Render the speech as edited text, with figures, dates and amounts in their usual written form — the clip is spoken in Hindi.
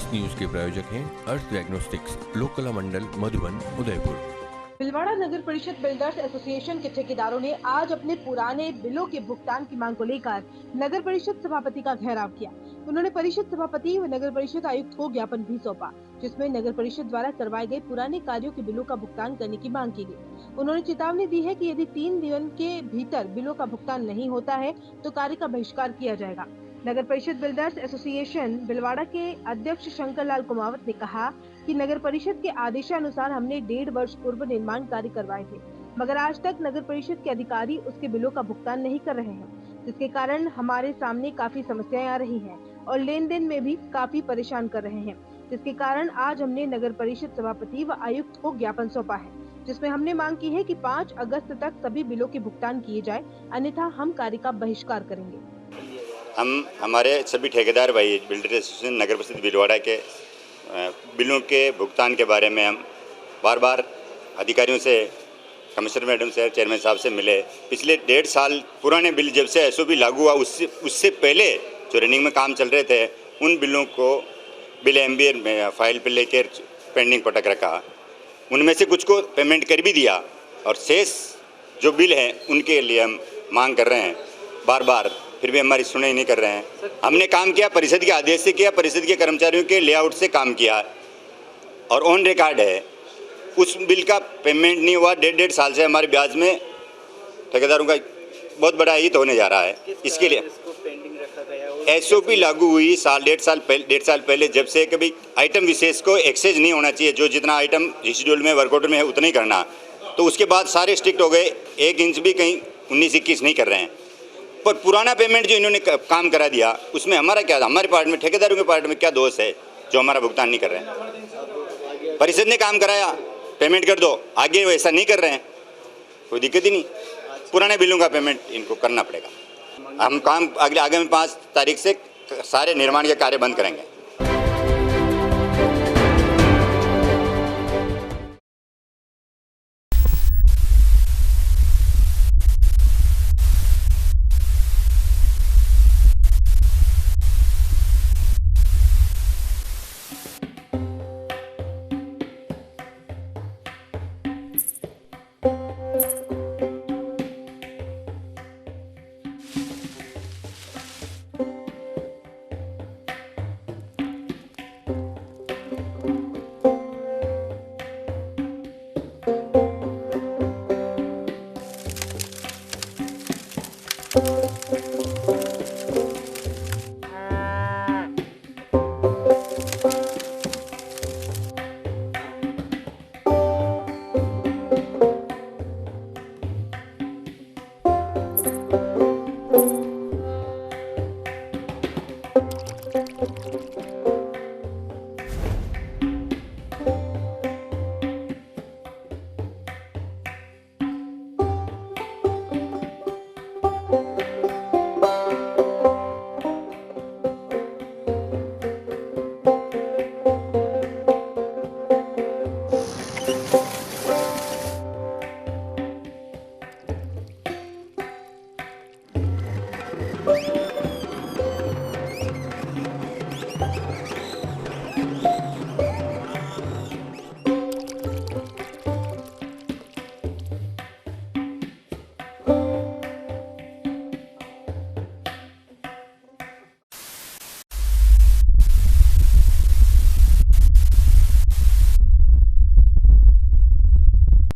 इस न्यूज के प्रायोजक हैं अर्थ डायग्नोस्टिक्स, लोकला मंडल, मधुबन, उदयपुर। भिलवाड़ा नगर परिषद बिल्डर्स एसोसिएशन के ठेकेदारों ने आज अपने पुराने बिलों के भुगतान की मांग को लेकर नगर परिषद सभापति का घेराव किया। उन्होंने परिषद सभापति व नगर परिषद आयुक्त को ज्ञापन भी सौंपा, जिसमें नगर परिषद द्वारा करवाए गए पुराने कार्यों के बिलों का भुगतान करने की मांग की गई। उन्होंने चेतावनी दी है कि यदि 3 दिन के भीतर बिलों का भुगतान नहीं होता है तो कार्य का बहिष्कार किया जाएगा। नगर परिषद बिल्डर्स एसोसिएशन भिलवाड़ा के अध्यक्ष शंकर लाल कुमावत ने कहा कि नगर परिषद के आदेशानुसार हमने 1.5 वर्ष पूर्व निर्माण कार्य करवाए थे, मगर आज तक नगर परिषद के अधिकारी उसके बिलों का भुगतान नहीं कर रहे हैं, जिसके कारण हमारे सामने काफी समस्याएं आ रही हैं और लेन देन में भी काफी परेशान कर रहे हैं, जिसके कारण आज हमने नगर परिषद सभापति व आयुक्त को ज्ञापन सौंपा है, जिसमें हमने मांग की है कि 5 अगस्त तक सभी बिलों के भुगतान किए जाए, अन्यथा हम कार्य का बहिष्कार करेंगे। हम हमारे सभी ठेकेदार भाई बिल्डर एसोसिएशन नगर परिषद भिलवाड़ा के बिलों के भुगतान के बारे में हम बार बार अधिकारियों से, कमिश्नर मैडम से, चेयरमैन साहब से मिले। पिछले 1.5 साल पुराने बिल जब से एसओपी लागू हुआ उससे पहले जो रनिंग में काम चल रहे थे उन बिलों को बिल एम्बियर में फाइल पे लेकर पेंडिंग पटक रखा। उनमें से कुछ को पेमेंट कर भी दिया और शेष जो बिल हैं उनके लिए हम मांग कर रहे हैं बार बार, फिर भी हमारी सुनाई नहीं कर रहे हैं। हमने काम किया, परिषद के आदेश से किया, परिषद के कर्मचारियों के लेआउट से काम किया और ऑन रिकॉर्ड है। उस बिल का पेमेंट नहीं हुआ। 1.5 साल से हमारे ब्याज में ठेकेदारों का बहुत बड़ा हित होने जा रहा है। इसके लिए एसओपी लागू हुई 1.5 साल पहले, जब से कभी आइटम विशेष को एक्सेज नहीं होना चाहिए, जो जितना आइटम शेड्यूल में वर्क ऑर्डर में है उतना ही करना। तो उसके बाद सारे स्ट्रिक्ट हो गए, 1 इंच भी कहीं 19-21 नहीं कर रहे हैं। पर पुराना पेमेंट जो इन्होंने काम करा दिया उसमें हमारा क्या, हमारे पार्ट में, ठेकेदारों के पार्ट में क्या दोष है जो हमारा भुगतान नहीं कर रहे हैं? परिषद ने काम कराया, पेमेंट कर दो, आगे वैसा नहीं कर रहे हैं, कोई दिक्कत ही नहीं। पुराने बिलों का पेमेंट इनको करना पड़ेगा। हम काम आगामी 5 तारीख से सारे निर्माण के कार्य बंद करेंगे।